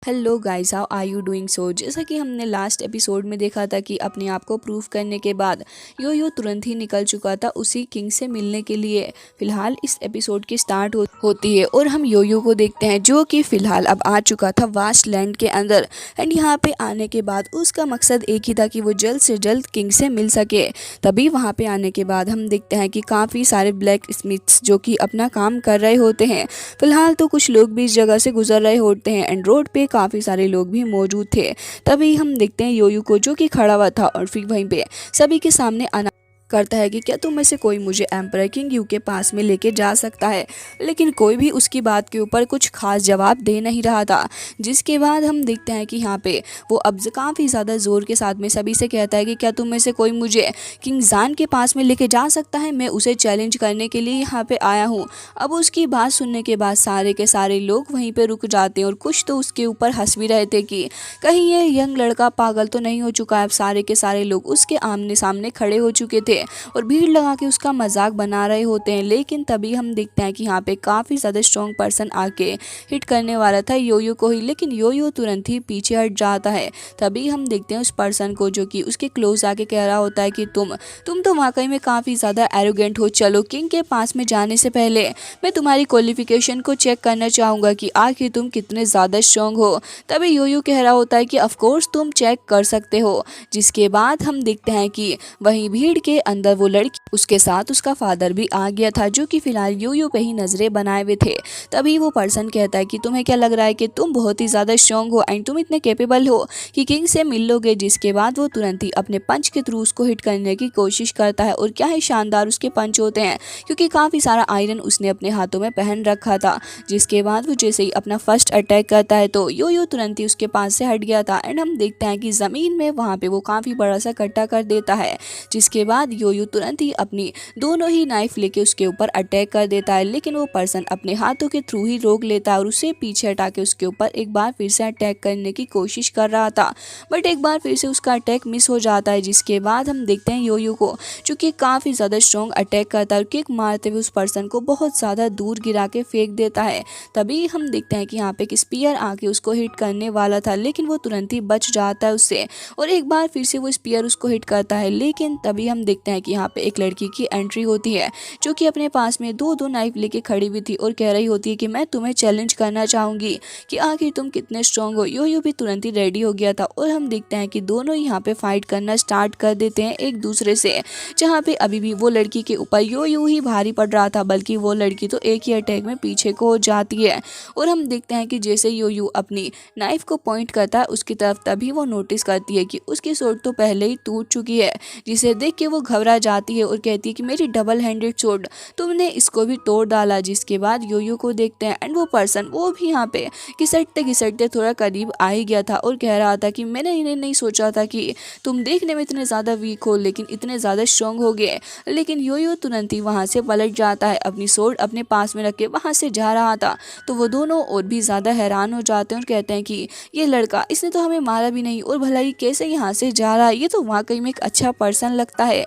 Hello guys, how are you doing? So जैसा कि हमने लास्ट एपिसोड में देखा था कि अपने आप को प्रूव करने के बाद यो तुरंत ही निकल चुका था उसी किंग से मिलने के लिए। फिलहाल इस एपिसोड की स्टार्ट होती है और हम यो को देखते हैं जो कि फिलहाल अब आ चुका था वास्ट लैंड के अंदर। एंड यहाँ पे आने के बाद उसका मकसद एक ही था कि वो जल्द से जल्द किंग से मिल सके। तभी वहाँ पे आने के बाद हम देखते हैं कि काफ़ी सारे ब्लैक स्मिथ्स जो कि अपना काम कर रहे होते हैं। फिलहाल तो कुछ लोग भी इस जगह से गुजर रहे होते हैं एंड रोड पे काफ़ी सारे लोग भी मौजूद थे। तभी हम देखते हैं योयू को जो कि खड़ा हुआ था और फिर वहीं पे सभी के सामने आना करता है कि क्या तुम में से कोई मुझे एम्परर किंग यू के पास में लेके जा सकता है। लेकिन कोई भी उसकी बात के ऊपर कुछ खास जवाब दे नहीं रहा था। जिसके बाद हम देखते हैं कि यहाँ पे वो अब काफ़ी ज़्यादा ज़ोर के साथ में सभी से कहता है कि क्या तुम में से कोई मुझे किंग जान के पास में लेके जा सकता है। मैं उसे चैलेंज करने के लिए यहाँ पे आया हूँ। अब उसकी बात सुनने के बाद सारे के सारे लोग वहीं पे रुक जाते हैं और कुछ तो उसके ऊपर हंस भी रहे थे कि कहीं ये यंग लड़का पागल तो नहीं हो चुका है। अब सारे के सारे लोग उसके आमने सामने खड़े हो चुके थे और भीड़ लगा के उसका मजाक बना रहे होते हैं। लेकिन तभी हम देखते हैं कि यहाँ पे काफ़ी ज़्यादा स्ट्रॉन्ग पर्सन आके हिट करने वाला था योयो को ही, लेकिन योयो तुरंत ही पीछे हट जाता है। तभी हम देखते हैं उस पर्सन को जो कि उसके क्लोज आके कह रहा होता है कि तुम तो वाकई में काफ़ी ज़्यादा एरोगेंट हो। चलो किंग के पास में जाने से पहले मैं तुम्हारी क्वालिफिकेशन को चेक करना चाहूँगा कि आखिर तुम कितने ज़्यादा स्ट्रॉन्ग हो। तभी योयो कह रहा होता है कि ऑफकोर्स तुम चेक कर सकते हो। जिसके बाद हम देखते हैं कि वहीं भीड़ के अंदर वो लड़की उसके साथ उसका फादर भी आ गया था जो कि फिलहाल योयो पे ही नजरें बनाए हुए थे। तभी वो पर्सन कहता है कि तुम्हें क्या लग रहा है कि तुम बहुत ही ज़्यादा स्ट्रॉन्ग हो एंड तुम इतने कैपेबल हो कि किंग से मिल लोगे। जिसके बाद वो तुरंत ही अपने पंच के थ्रू उसको हिट करने की कोशिश करता है और क्या ही शानदार उसके पंच होते हैं क्योंकि काफ़ी सारा आयरन उसने अपने हाथों में पहन रखा था। जिसके बाद वो जैसे ही अपना फर्स्ट अटैक करता है तो योयो तुरंत ही उसके पास से हट गया था एंड हम देखते हैं कि ज़मीन में वहाँ पे वो काफ़ी बड़ा सा कट्टा कर देता है। जिसके बाद योयो तुरंत ही अपनी दोनों ही नाइफ लेके उसके ऊपर अटैक कर देता है, लेकिन वो पर्सन अपने हाथों के थ्रू ही रोक लेता है और उसे पीछे हटा के उसके ऊपर एक बार फिर से अटैक करने की कोशिश कर रहा था। बट एक बार फिर से उसका अटैक मिस हो जाता है। जिसके बाद हम देखते हैं योयो को जो कि काफ़ी ज़्यादा स्ट्रॉन्ग अटैक करता है और किक मारते हुए उस पर्सन को बहुत ज़्यादा दूर गिरा के फेंक देता है। तभी हम देखते हैं कि यहाँ पे एक स्पीयर आके उसको हिट करने वाला था, लेकिन वो तुरंत ही बच जाता है उससे और एक बार फिर से वो स्पीयर उसको हिट करता है। लेकिन तभी हम देखते हैं कि यहाँ पे एक लड़की की एंट्री होती है जो कि अपने पास में दो नाइफ लेके खड़ी हुई थी और कह रही होती है कि मैं तुम्हें चैलेंज करना चाहूंगी कि आखिर तुम कितने स्ट्रांग हो। यो भी तुरंत ही रेडी हो गया था और हम देखते हैं कि दोनों यहाँ पे फाइट करना स्टार्ट कर देते हैं एक दूसरे से। जहाँ पे अभी भी वो लड़की के ऊपर यो ही भारी पड़ रहा था, बल्कि वो लड़की तो एक ही अटैक में पीछे को हो जाती है। और हम देखते हैं कि जैसे यो अपनी नाइफ को पॉइंट करता है उसकी तरफ, तभी वो नोटिस करती है कि उसकी सोर्ड तो पहले ही टूट चुकी है। जिसे देख के वो घबरा जाती है और कहती है कि मेरी डबल हैंडेड सोर्ड, तुमने इसको भी तोड़ डाला। जिसके बाद योयो को देखते हैं एंड वो पर्सन वो भी यहाँ पे घिसटते घिसटते थोड़ा करीब आ ही गया था और कह रहा था कि मैंने इन्हें नहीं सोचा था कि तुम देखने में इतने ज़्यादा वीक हो लेकिन इतने ज़्यादा स्ट्रॉन्ग हो गए। लेकिन योयो तुरंत ही वहाँ से पलट जाता है, अपनी सोर्ड अपने पास में रख के वहाँ से जा रहा था। तो वो दोनों और भी ज़्यादा हैरान हो जाते हैं और कहते हैं कि ये लड़का, इसने तो हमें मारा भी नहीं और भला ही कैसे यहाँ से जा रहा है, ये तो वाकई में एक अच्छा पर्सन लगता है।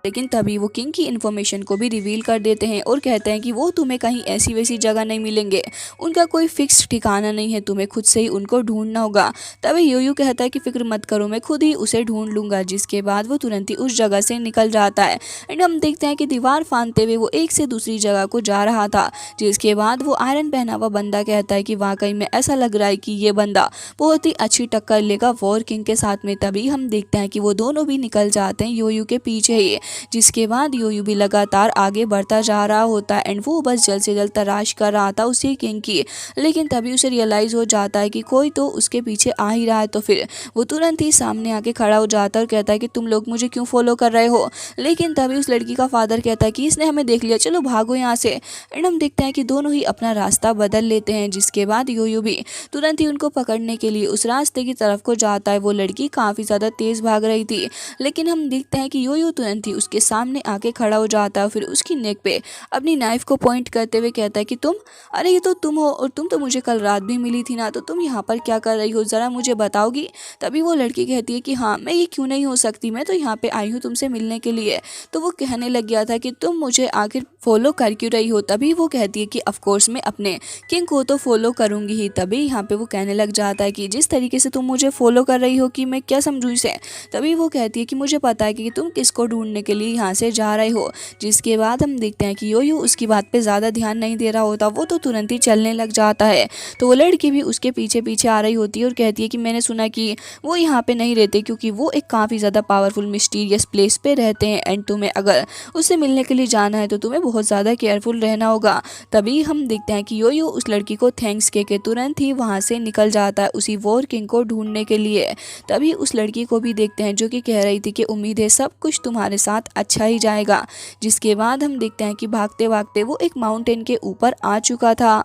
लेकिन तभी वो किंग की इन्फॉर्मेशन को भी रिवील कर देते हैं और कहते हैं कि वो तुम्हें कहीं ऐसी वैसी जगह नहीं मिलेंगे, उनका कोई फिक्स ठिकाना नहीं है, तुम्हें खुद से ही उनको ढूंढना होगा। तभी योयो कहता है कि फिक्र मत करो, मैं खुद ही उसे ढूंढ लूंगा। जिसके बाद वो तुरंत ही उस जगह से निकल जाता है एंड हम देखते हैं कि दीवार फांदते हुए वो एक से दूसरी जगह को जा रहा था। जिसके बाद वो आयरन पहना हुआ बंदा कहता है कि वाकई में ऐसा लग रहा है कि ये बंदा बहुत ही अच्छी टक्कर लेगा वॉर किंग के साथ में। तभी हम देखते हैं कि वो दोनों भी निकल जाते हैं योयो के पीछे ही। जिसके बाद योयो भी लगातार आगे बढ़ता जा रहा होता है एंड वो बस जल्द से जल्द तलाश कर रहा था उसी किंग की। लेकिन तभी उसे रियलाइज़ हो जाता है कि कोई तो उसके पीछे आ ही रहा है। तो फिर वो तुरंत ही सामने आके खड़ा हो जाता है और कहता है कि तुम लोग मुझे क्यों फॉलो कर रहे हो। लेकिन तभी उस लड़की का फादर कहता है कि इसने हमें देख लिया, चलो भागो यहाँ से। एंड हम देखते हैं कि दोनों ही अपना रास्ता बदल लेते हैं। जिसके बाद योयो भी तुरंत ही उनको पकड़ने के लिए उस रास्ते की तरफ को जाता है। वो लड़की काफ़ी ज़्यादा तेज़ भाग रही थी, लेकिन हम देखते हैं कि योयो तुरंत ही उसके सामने आके खड़ा हो जाता है, फिर उसकी नेक पे अपनी नाइफ को पॉइंट करते हुए कहता है कि तुम, अरे ये तो तुम हो, और तुम तो मुझे कल रात भी मिली थी ना, तो तुम यहाँ पर क्या कर रही हो, ज़रा मुझे बताओगी। तभी वो लड़की कहती है कि हाँ, मैं ये क्यों नहीं हो सकती, मैं तो यहाँ पे आई हूँ तुमसे मिलने के लिए। तो वो कहने लग गया था कि तुम मुझे आखिर फॉलो कर क्यों रही हो। तभी वो कहती है कि ऑफकोर्स मैं अपने किंग को तो फॉलो करूंगी ही। तभी यहाँ पे वो कहने लग जाता है कि जिस तरीके से तुम मुझे फॉलो कर रही हो कि मैं क्या समझूं इसे। तभी वो कहती है कि मुझे पता है कि तुम किसको ढूंढने के लिए यहाँ से जा रहे हो। जिसके बाद हम देखते हैं कि यो उसकी बात पे ज़्यादा ध्यान नहीं दे रहा होता, वो तो तुरंत ही चलने लग जाता है। तो वो लड़की भी उसके पीछे पीछे आ रही होती है और कहती है कि मैंने सुना कि वो यहाँ पे नहीं रहते, क्योंकि वो एक काफ़ी ज़्यादा पावरफुल मिस्टीरियस प्लेस पे रहते हैं, एंड तुम्हें अगर उससे मिलने के लिए जाना है तो तुम्हें बहुत ज़्यादा केयरफुल रहना होगा। तभी हम देखते हैं कि यो उस लड़की को थैंक्स कह के तुरंत ही वहाँ से निकल जाता है उसी वॉर किंग को ढूंढने के लिए। तभी उस लड़की को भी देखते हैं जो कि कह रही थी कि उम्मीद है सब कुछ तुम्हारे साथ अच्छा ही जाएगा। जिसके बाद हम देखते हैं कि भागते भागते वो एक माउंटेन के ऊपर आ चुका था,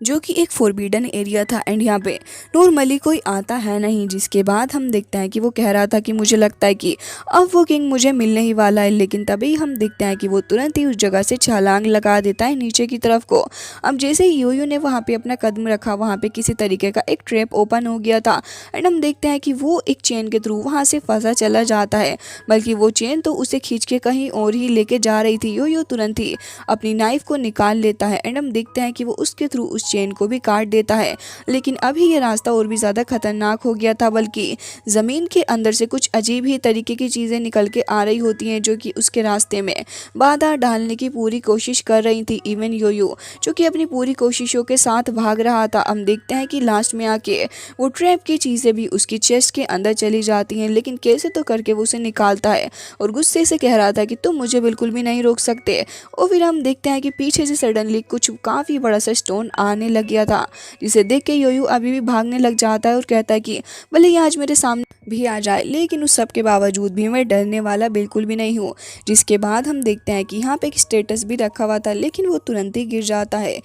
जो कि एक फोरबिडन एरिया था, एंड यहाँ पे नॉर्मली कोई आता है नहीं। जिसके बाद हम देखते हैं कि वो कह रहा था कि मुझे लगता है कि अब वो किंग मुझे मिलने ही वाला है, लेकिन तभी हम देखते हैं कि वो तुरंत ही उस जगह से छलांग लगा देता है नीचे की तरफ को। अब जैसे ही यो ने वहाँ पे अपना कदम रखा, वहाँ पे किसी तरीके का एक ट्रैप ओपन हो गया था, एंड हम देखते हैं कि वो एक चेन के थ्रू वहाँ से फंसा चला जाता है, बल्कि वो चेन तो उसे खींच के कहीं और ही लेके जा रही थी। यो तुरंत ही अपनी नाइफ को निकाल लेता है, एंड हम देखते हैं कि वो उसके थ्रू उस चेन को भी काट देता है। लेकिन अभी ये रास्ता और भी ज़्यादा खतरनाक हो गया था, बल्कि ज़मीन के अंदर से कुछ अजीब ही तरीके की चीज़ें निकल के आ रही होती हैं, जो कि उसके रास्ते में बाधा डालने की पूरी कोशिश कर रही थी। इवन यो जो कि अपनी पूरी कोशिशों के साथ भाग रहा था। हम देखते हैं कि लास्ट में आके वो ट्रैप की चीज़ें भी उसकी चेस्ट के अंदर चली जाती हैं, लेकिन कैसे तो करके वो उसे निकालता है और गुस्से से कह रहा था कि तुम मुझे बिल्कुल भी नहीं रोक सकते। और फिर हम देखते हैं कि पीछे से सडनली कुछ काफ़ी बड़ा सा स्टोन आने लग गया था, जिसे देख के यो अभी भी भागने लग जाता है और कहता है कि भले ही आज मेरे सामने भी आ जाए, लेकिन उस सब के बावजूद भी मैं डरने वाला बिल्कुल भी नहीं हूँ। जिसके बाद हम देखते हैं कि यहाँ पे एक स्टेटस भी रखा हुआ था, लेकिन वो तुरंत ही गिर जाता है।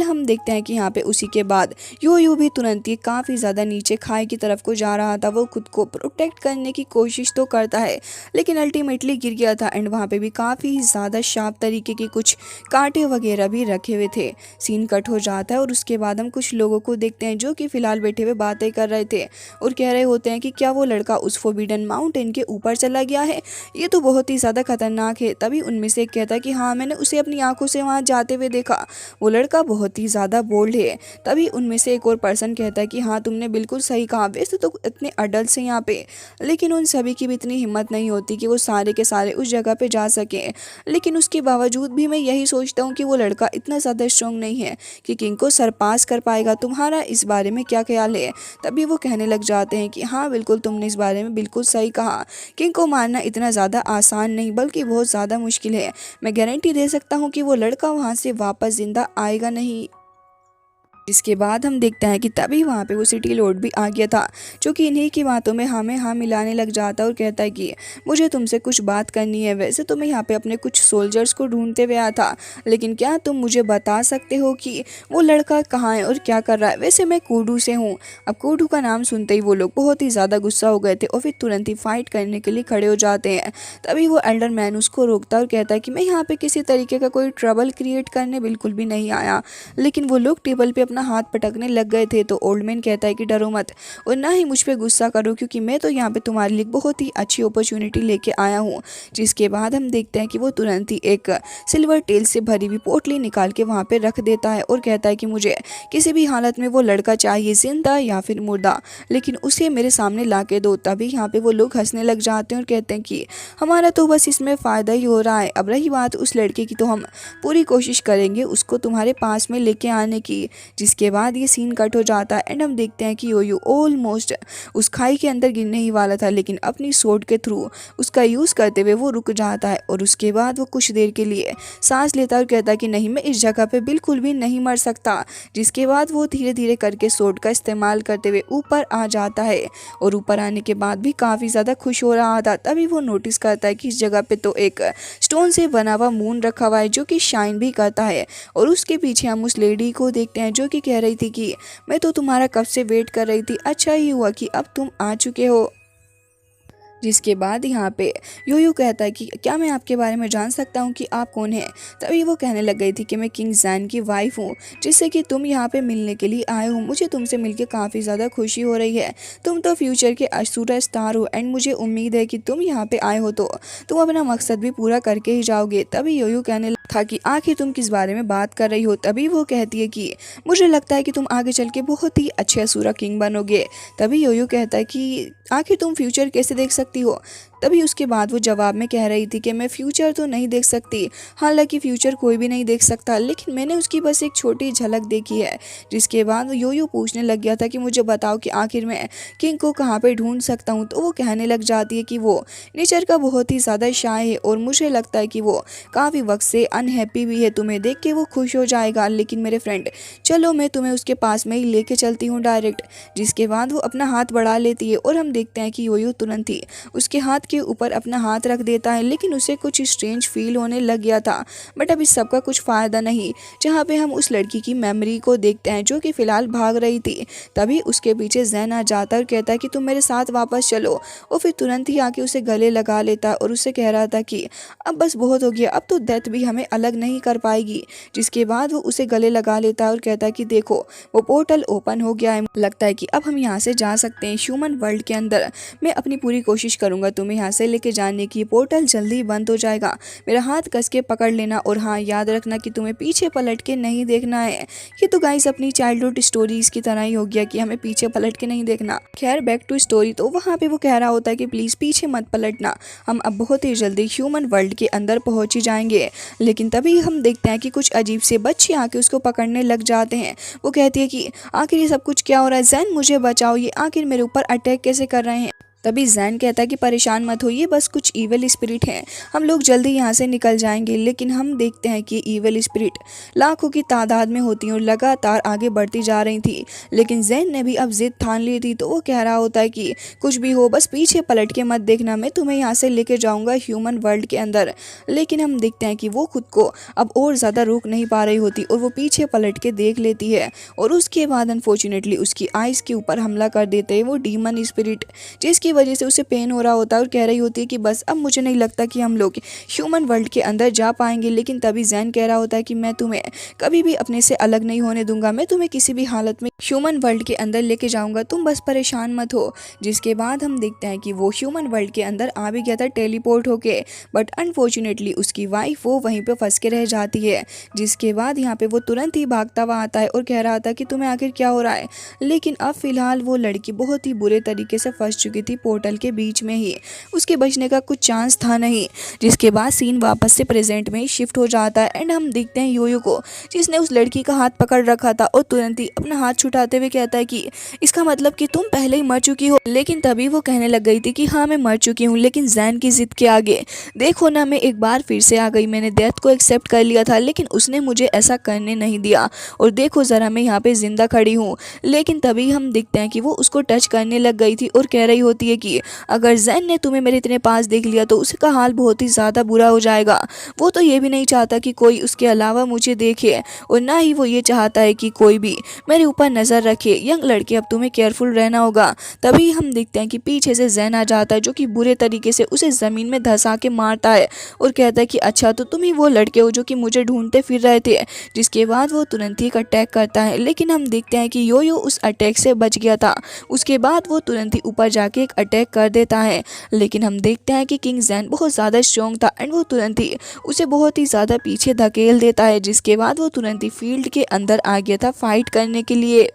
हम देखते हैं कि यहाँ पे उसी के बाद यो भी तुरंत ही काफ़ी ज़्यादा नीचे खाई की तरफ को जा रहा था। वो खुद को प्रोटेक्ट करने की कोशिश तो करता है, लेकिन अल्टीमेटली गिर गया था, एंड वहाँ पे भी काफ़ी ज़्यादा शार्प तरीके के कुछ कांटे वगैरह भी रखे हुए थे। सीन कट हो जाता है और उसके बाद हम कुछ लोगों को देखते हैं जो कि फ़िलहाल बैठे हुए बातें कर रहे थे और कह रहे होते हैं कि क्या वो लड़का उस फोरबिडन माउंटेन के ऊपर चला गया है, ये तो बहुत ही ज़्यादा खतरनाक है। तभी उनमें से एक कहता है कि हाँ, मैंने उसे अपनी आंखों से वहाँ जाते हुए देखा, वो लड़का बहुत ही ज़्यादा बोल्ड है। तभी उनमें से एक और पर्सन कहता है कि हाँ, तुमने बिल्कुल सही कहा, वैसे तो इतने अडल्ट हैं यहाँ पे, लेकिन उन सभी की भी इतनी हिम्मत नहीं होती कि वो सारे के सारे उस जगह पे जा सकें। लेकिन उसके बावजूद भी मैं यही सोचता हूँ कि वो लड़का इतना ज़्यादा स्ट्रॉन्ग नहीं है कि किंग को सरपास कर पाएगा। तुम्हारा इस बारे में क्या ख्याल है? तभी वो कहने लग जाते हैं कि हाँ, बिल्कुल तुमने इस बारे में बिल्कुल सही कहा, किंग को मारना इतना ज़्यादा आसान नहीं बल्कि बहुत ज़्यादा मुश्किल है। मैं गारंटी दे सकता हूँ कि वो लड़का वहाँ से वापस जिंदा आएगा नहीं। इसके बाद हम देखते हैं कि तभी वहाँ पे वो सिटी लॉर्ड भी आ गया था, जो कि इन्हीं की बातों में हमें हाँ मिलाने लग जाता है और कहता है कि मुझे तुमसे कुछ बात करनी है। वैसे तो मैं यहाँ पे अपने कुछ सोल्जर्स को ढूंढते हुए आया था, लेकिन क्या तुम मुझे बता सकते हो कि वो लड़का कहाँ है और क्या कर रहा है? वैसे मैं कूडू से हूँ। अब कूडू का नाम सुनते ही वो लोग बहुत ही ज़्यादा गुस्सा हो गए थे और फिर तुरंत ही फाइट करने के लिए खड़े हो जाते हैं। तभी वो एल्डर मैन उसको रोकता है और कहता है कि मैं यहाँ पे किसी तरीके का कोई ट्रबल क्रिएट करने बिल्कुल भी नहीं आया। लेकिन वो लोग टेबल पे अपना हाथ पटकने लग गए थे, तो ओल्ड मैन कहता है कि डरो मत और ना ही मुझ पे गुस्सा करो, क्योंकि मैं तो यहाँ पे तुम्हारे लिए बहुत ही अच्छी अपॉर्चुनिटी लेके आया हूँ। जिसके बाद हम देखते हैं कि वो तुरंत ही एक सिल्वर टेल से भरी हुई पोटली निकाल के वहाँ पे रख देता है और कहता है कि मुझे किसी भी हालत में वो लड़का चाहिए, जिंदा या फिर मुर्दा, लेकिन उसे मेरे सामने ला के दो। तभी यहाँ पे वो लोग हंसने लग जाते हैं और कहते हैं कि हमारा तो बस इसमें फ़ायदा ही हो रहा है। अब रही बात उस लड़के की, तो हम पूरी कोशिश करेंगे उसको तुम्हारे पास में लेके आने की। जिसके बाद ये सीन कट हो जाता है एंड हम देखते हैं कि यो ऑलमोस्ट उस खाई के अंदर गिरने ही वाला था, लेकिन अपनी स्वॉर्ड के थ्रू उसका यूज़ करते हुए वो रुक जाता है और उसके बाद वो कुछ देर के लिए सांस लेता है और कहता है कि नहीं, मैं इस जगह पे बिल्कुल भी नहीं मर सकता। जिसके बाद वो धीरे धीरे करके स्वॉर्ड का इस्तेमाल करते हुए ऊपर आ जाता है और ऊपर आने के बाद भी काफ़ी ज़्यादा खुश हो रहा था। तभी वो नोटिस करता है कि इस जगह पे तो एक स्टोन से बना हुआ मून रखा हुआ है जो कि शाइन भी करता है, और उसके पीछे हम उस लेडी को देखते हैं जो कि कह रही थी कि मैं तो तुम्हारा कब से वेट कर रही थी, अच्छा ही हुआ कि अब तुम आ चुके हो। जिसके बाद यहाँ पे योयो कहता है कि क्या मैं आपके बारे में जान सकता हूँ कि आप कौन हैं। तभी वो कहने लग गई थी कि मैं किंग जैन की वाइफ हूँ, जिससे कि तुम यहाँ पे मिलने के लिए आए हो। मुझे तुमसे मिलके काफ़ी ज़्यादा खुशी हो रही है। तुम तो फ्यूचर के सुपर स्टार हो एंड मुझे उम्मीद है कि तुम यहाँ पे आए हो तो तुम अपना मकसद भी पूरा करके ही जाओगे। तभी योयो कहने लगा था कि आखिर तुम किस बारे में बात कर रही हो। तभी वो कहती है कि मुझे लगता है कि तुम आगे चल के बहुत ही अच्छे असुरा किंग बनोगे। तभी योयो कहता है कि आखिर तुम फ्यूचर कैसे देख सकती हो। तभी उसके बाद वो जवाब में कह रही थी कि मैं फ्यूचर तो नहीं देख सकती, हालांकि फ्यूचर कोई भी नहीं देख सकता, लेकिन मैंने उसकी बस एक छोटी झलक देखी है। जिसके बाद वो योयो पूछने लग गया था कि मुझे बताओ कि आखिर मैं किंग को कहाँ पे ढूंढ सकता हूँ। तो वो कहने लग जाती है कि वो नेचर का बहुत ही ज़्यादा शाय है और मुझे लगता है कि वो काफ़ी वक्त से अनहैप्पी भी है। तुम्हें देख के वो खुश हो जाएगा, लेकिन मेरे फ्रेंड चलो मैं तुम्हें उसके पास में ही लेके चलती हूँ डायरेक्ट। जिसके बाद वो अपना हाथ बढ़ा लेती है और हम देखते हैं कि योयो तुरंत ही उसके हाथ के ऊपर अपना हाथ रख देता है, लेकिन उसे कुछ स्ट्रेंज फील होने लग गया था। बट अब इस सब का कुछ फ़ायदा नहीं। जहाँ पे हम उस लड़की की मेमोरी को देखते हैं जो कि फ़िलहाल भाग रही थी। तभी उसके पीछे जैन आ जाता है और कहता है कि तुम मेरे साथ वापस चलो। और फिर तुरंत ही आके उसे गले लगा लेता है और उससे कह रहा था कि अब बस बहुत हो गया, अब तो डेथ भी हमें अलग नहीं कर पाएगी। जिसके बाद वो उसे गले लगा लेता है और कहता है कि देखो वो पोर्टल ओपन हो गया है, लगता है कि अब हम यहाँ से जा सकते हैं ह्यूमन वर्ल्ड के अंदर। मैं अपनी पूरी कोशिश करूंगा तुम्हें यहाँ से लेके जाने की। पोर्टल जल्दी बंद हो जाएगा, मेरा हाथ कस के पकड़ लेना और हाँ याद रखना कि तुम्हें पीछे पलट के नहीं देखना है। ये तो गाइस अपनी चाइल्डहुड स्टोरीज की तरह ही हो गया कि हमें पीछे पलट के नहीं देखना। खैर बैक टू स्टोरी, तो वहाँ पे वो कह रहा होता है कि प्लीज़ पीछे मत पलटना, हम अब बहुत ही जल्दी ह्यूमन वर्ल्ड के अंदर पहुँच ही जाएंगे। लेकिन तभी हम देखते हैं कि कुछ अजीब से बच्चे आके उसको पकड़ने लग जाते हैं। वो कहती है कि आखिर ये सब कुछ क्या हो रहा है, जैन मुझे बचाओ, ये आखिर मेरे ऊपर अटैक कैसे कर रहे हैं। तभी जैन कहता है कि परेशान मत हो, ये बस कुछ ईविल स्पिरिट हैं, हम लोग जल्दी यहाँ से निकल जाएंगे। लेकिन हम देखते हैं कि ईविल स्पिरिट लाखों की तादाद में होती हैं और लगातार आगे बढ़ती जा रही थी। लेकिन जैन ने भी अब जिद ठान ली थी, तो वो कह रहा होता है कि कुछ भी हो बस पीछे पलट के मत देखना, मैं तुम्हें यहाँ से लेके जाऊँगा ह्यूमन वर्ल्ड के अंदर। लेकिन हम देखते हैं कि वो खुद को अब और ज़्यादा रोक नहीं पा रही होती और वो पीछे पलट के देख लेती है। और उसके बाद अनफॉर्चुनेटली उसकी आइज़ के ऊपर हमला कर देते हैं वो डीमन स्पिरिट, जिसकी वजह से उसे पेन हो रहा होता है और कह रही होती है कि बस अब मुझे नहीं लगता कि हम लोग ह्यूमन वर्ल्ड के अंदर जा पाएंगे। लेकिन तभी जैन कह रहा होता है कि मैं तुम्हें कभी भी अपने से अलग नहीं होने दूंगा, मैं तुम्हें किसी भी हालत में ह्यूमन वर्ल्ड के अंदर लेके जाऊंगा, तुम बस परेशान मत हो। जिसके बाद हम देखते हैं कि वो ह्यूमन वर्ल्ड के अंदर आ भी गया था टेलीपोर्ट होके, बट अनफॉर्चुनेटली उसकी वाइफ वो वहीं पे फंस के रह जाती है। जिसके बाद यहाँ पे वो तुरंत ही भागता हुआ आता है और कह रहा था कि तुम्हें आखिर क्या हो रहा है। लेकिन अब फिलहाल वो लड़की बहुत ही बुरे तरीके से फंस चुकी थी पोर्टल के बीच में ही, उसके बचने का कुछ चांस था नहीं। जिसके बाद सीन वापस से प्रेजेंट में ही शिफ्ट हो जाता है एंड हम देखते हैं योयो को, जिसने उस लड़की का हाथ पकड़ रखा था और तुरंत ही अपना हाथ छुटाते हुए कहता है कि इसका मतलब कि तुम पहले ही मर चुकी हो। लेकिन तभी वो कहने लग गई थी कि हाँ मैं मर चुकी हूँ, लेकिन जैन की जिद के आगे देखो ना मैं एक बार फिर से आ गई, मैंने डेथ को एक्सेप्ट कर लिया था लेकिन उसने मुझे ऐसा करने नहीं दिया और देखो ज़रा मैं यहाँ पे जिंदा खड़ी हूँ। लेकिन तभी हम देखते हैं कि वो उसको टच करने लग गई थी और कह रही होती है कि अगर जैन ने तुम्हें मेरे इतने पास देख लिया तो उसका हाल बहुत ही ज़्यादा बुरा हो जाएगा। वो तो ये भी नहीं चाहता कि कोई उसके अलावा मुझे देखे और ना ही वो ये चाहता है कि कोई भी मेरे ऊपर नज़र रखे। यंग लड़के अब तुम्हें केयरफुल रहना होगा। तभी हम देखते हैं कि पीछे से जैन आ जाता है जो कि बुरे तरीके से उसे ज़मीन में धंसा के मारता है और कहता है कि अच्छा तो तुम ही वो लड़के हो जो कि मुझे ढूंढते फिर रहे थे। जिसके बाद वो तुरंत ही एक अटैक करता है, लेकिन हम देखते हैं कि योयो उस अटैक से बच गया था। उसके बाद वो तुरंत ही ऊपर जाके एक अटैक कर देता है। लेकिन हम देखते हैं कि किंग जैन बहुत ज़्यादा स्ट्रॉन्ग था एंड वो तुरंत ही उसे बहुत ही ज़्यादा पीछे धकेल देता है। जिसके बाद वो तुरंत ही फील्ड के अंदर आ गया था फाइट करने के लिए।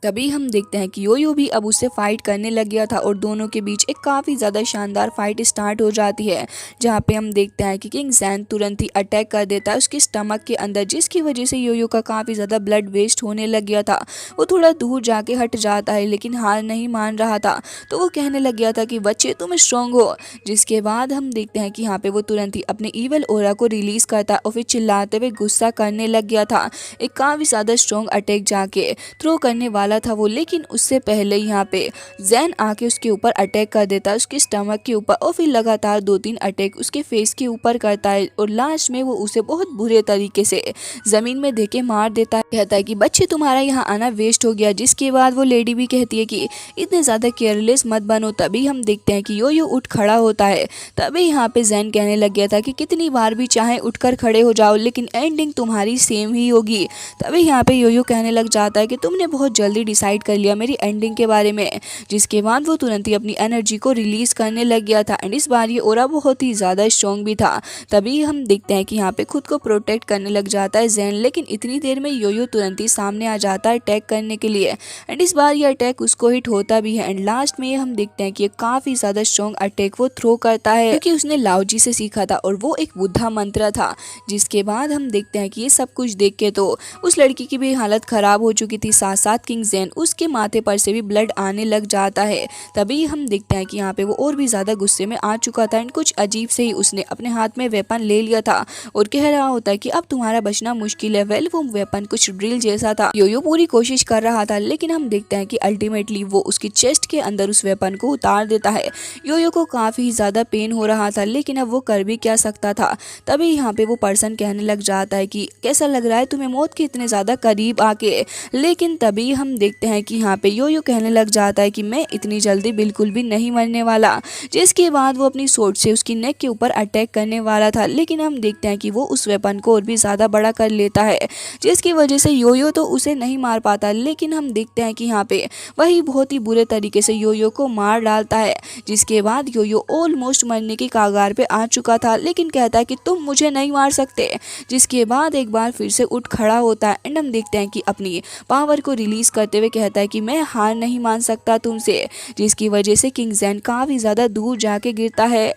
तभी हम देखते हैं कि योयो भी अब उससे फाइट करने लग गया था और दोनों के बीच एक काफ़ी ज़्यादा शानदार फाइट स्टार्ट हो जाती है, जहाँ पे हम देखते हैं कि किंग जैन तुरंत ही अटैक कर देता है उसके स्टमक के अंदर, जिसकी वजह से योयो का काफ़ी ज़्यादा ब्लड वेस्ट होने लग गया था। वो थोड़ा दूर जाके हट जाता है लेकिन हार नहीं मान रहा था, तो वो कहने लग गया था कि बच्चे तुम स्ट्रॉन्ग हो। जिसके बाद हम देखते हैं कि यहाँ पे वो तुरंत ही अपने ईवल ओरा को रिलीज़ करता और फिर चिल्लाते हुए गुस्सा करने लग गया था। एक काफ़ी ज़्यादा स्ट्रॉन्ग अटैक जाके थ्रो करने वाला वाला था वो, लेकिन उससे पहले यहाँ पे जैन आके उसके ऊपर अटैक कर देता है, उसके स्टमक के ऊपर, और फिर लगातार 2-3 अटैक उसके फेस के ऊपर करता है और लास्ट में वो उसे बहुत बुरे तरीके से जमीन में देके मार देता है। कहता है कि बच्चे तुम्हारा यहाँ आना वेस्ट हो गया। जिसके बाद वो लेडी भी कहती है कि इतने ज़्यादा केयरलेस मत बनो। तभी हम देखते हैं कि यो उठ खड़ा होता है। तभी यहाँ पे जैन कहने लग गया था कि कितनी बार भी चाहे उठकर खड़े हो जाओ, लेकिन एंडिंग तुम्हारी सेम ही होगी। तभी यहाँ पे यो कहने लग जाता है कि तुमने बहुत जल्दी डिसाइड कर लिया मेरी एंडिंग के बारे में। जिसके बाद वो तुरंत ही अपनी एनर्जी को रिलीज करने लग गया था एंड इस बार ये ओरा बहुत ही ज़्यादा स्ट्रॉन्ग भी था। तभी हम देखते हैं कि यहाँ पे खुद को प्रोटेक्ट करने लग जाता है जैन, लेकिन इतनी देर में यो तुरंत ही सामने आ जाता है अटैक करने के लिए एंड इस बार ये अटैक उसको हिट होता भी है एंड लास्ट में हम देखते हैं कि ये काफ़ी ज़्यादा स्ट्रॉन्ग अटैक वो थ्रो करता है, क्योंकि उसने लाओजी से सीखा था और वो एक बुद्धा मंत्र था। जिसके बाद हम देखते हैं कि ये सब कुछ देख के तो उस लड़की की भी हालत ख़राब हो चुकी थी, साथ साथ किंग जैन उसके माथे पर से भी ब्लड आने लग जाता है। तभी हम देखते हैं कि यहाँ पे वो और भी ज़्यादा गुस्से में आ चुका था एंड कुछ अजीब से ही उसने अपने हाथ में वेपन ले लिया था और कह रहा होता है कि अब तुम्हारा बचना मुश्किल है। वेल वो वेपन कुछ ड्रिल जैसा था। यो पूरी कोशिश कर रहा था, लेकिन हम देखते हैं कि अल्टीमेटली वो उसकी चेस्ट के अंदर उस वेपन को उतार देता है। यो को काफ़ी ज़्यादा पेन हो रहा था, लेकिन अब वो कर भी क्या सकता था। तभी यहाँ पे वो पर्सन कहने लग जाता है कि कैसा लग रहा है तुम्हें मौत के इतने ज़्यादा करीब आके। लेकिन तभी हम देखते हैं कि यहाँ पे यो कहने लग जाता है कि मैं इतनी जल्दी बिल्कुल भी नहीं मरने वाला। जिसके बाद वो अपनी सोर्ड से उसकी नेक के ऊपर अटैक करने वाला था, लेकिन हम देखते हैं कि वो उस वेपन को और भी ज़्यादा बड़ा कर लेता है, जिसकी वजह से यो तो उसे नहीं मार पाता। लेकिन हम देखते हैं कि यहाँ पे वही बहुत ही बुरे तरीके से यो को मार डालता है। जिसके बाद यो ऑलमोस्ट मरने की कागार पे आ चुका था, लेकिन कहता है कि तुम मुझे नहीं मार सकते। जिसके बाद एक बार फिर से उठ खड़ा होता है एंड हम देखते हैं कि अपनी पावर को रिलीज करते हुए कहता है कि मैं हार नहीं मान सकता तुमसे। जिसकी वजह से किंग जैन काफ़ी ज़्यादा दूर जाके गिरता है।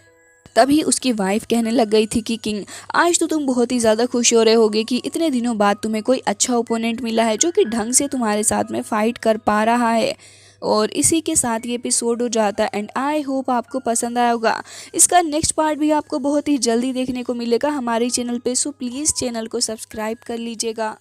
तभी उसकी वाइफ कहने लग गई थी कि किंग आज तो तुम बहुत ही ज़्यादा खुश हो रहे होगे कि इतने दिनों बाद तुम्हें कोई अच्छा ओपोनेंट मिला है जो कि ढंग से तुम्हारे साथ में फाइट कर पा रहा है। और इसी के साथ ये एपिसोड हो जाता है एंड आई होप आपको पसंद आया होगा। इसका नेक्स्ट पार्ट भी आपको बहुत ही जल्दी देखने को मिलेगा हमारे चैनल पे, सो प्लीज़ चैनल को सब्सक्राइब कर लीजिएगा।